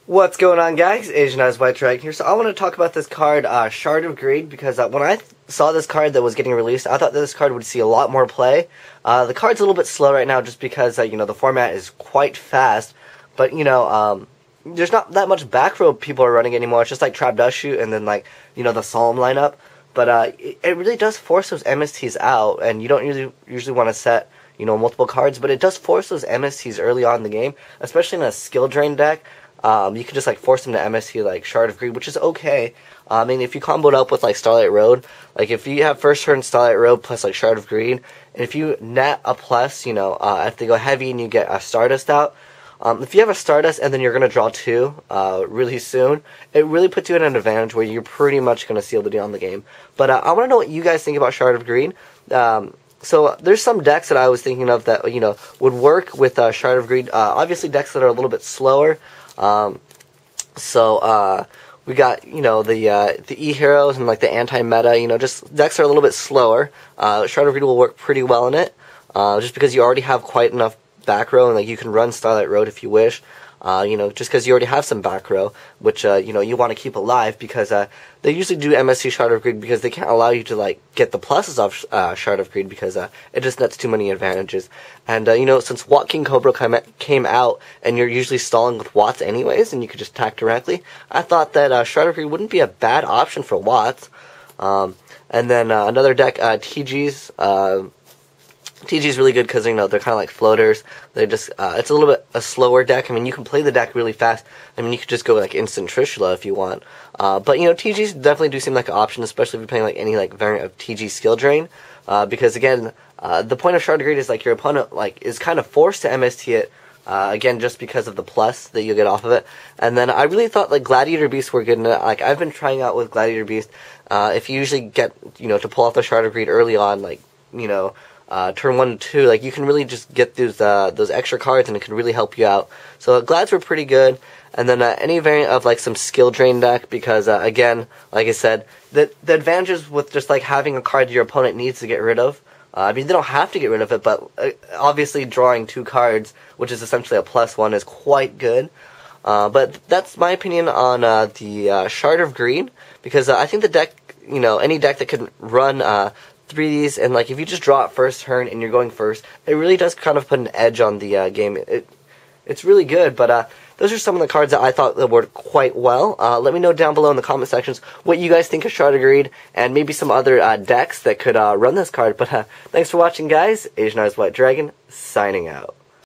What's going on, guys? Asian Eyes White Dragon here. So I want to talk about this card, Shard of Greed, because when I saw this card that was getting released, I thought that this card would see a lot more play. The card's a little bit slow right now just because, the format is quite fast, but, there's not that much back row people are running anymore. It's just like Trap Dust Shoot and then, the Solemn lineup. But it really does force those MSTs out, and you don't usually want to set, multiple cards, but it does force those MSTs early on in the game, especially in a skill drain deck. You can just force them to MST Shard of Greed, which is okay. I mean, if you combo it up with Starlight Road, if you have first turn Starlight Road plus Shard of Greed, and if you net a plus, if they go heavy and you get a Stardust out, if you have a Stardust and then you're gonna draw two really soon, it really puts you at an advantage where you're pretty much gonna seal the deal on the game. But I want to know what you guys think about Shard of Greed. So there's some decks that I was thinking of that would work with Shard of Greed. Obviously decks that are a little bit slower. We got, the E-Heroes and, the anti-meta, just decks that are a little bit slower. Shard of Greed will work pretty well in it, just because you already have quite enough back row, and, you can run Starlight Road if you wish, just because you already have some back row, which, you want to keep alive, because, they usually do MSC Shard of Greed because they can't allow you to, get the pluses off, Shard of Greed, because, it just nets too many advantages. And, since Watt King Cobra came out, and you're usually stalling with Watts anyways, and you could just attack directly, I thought that, Shard of Greed wouldn't be a bad option for Watts. And then, another deck, TG's, TG's really good because, they're kind of like floaters. They just, it's a little bit a slower deck. I mean, you can play the deck really fast. I mean, you could just go instant Trishula if you want. But, TG's definitely do seem like an option, especially if you're playing any variant of TG skill drain. Because again, the point of Shard of Greed is your opponent is kind of forced to MST it. Again, just because of the plus that you get off of it. And then I really thought Gladiator Beasts were good in it. I've been trying out with Gladiator Beast. If you usually get, to pull off the Shard of Greed early on, turn 1 and 2, you can really just get those extra cards, and it can really help you out. So Glads were pretty good, and then any variant of some skill drain deck, because again, like I said, the advantages with just having a card your opponent needs to get rid of. I mean, they don't have to get rid of it, but obviously drawing 2 cards, which is essentially a +1, is quite good. But that's my opinion on the Shard of Greed, because I think the deck, any deck that could run 3Ds, and if you just draw it first turn and you're going first, it really does kind of put an edge on the game. It's really good, but those are some of the cards that I thought that worked quite well. Let me know down below in the comment sections what you guys think of Shard of Greed, and maybe some other decks that could run this card. But thanks for watching, guys. Asian Eyes White Dragon, signing out.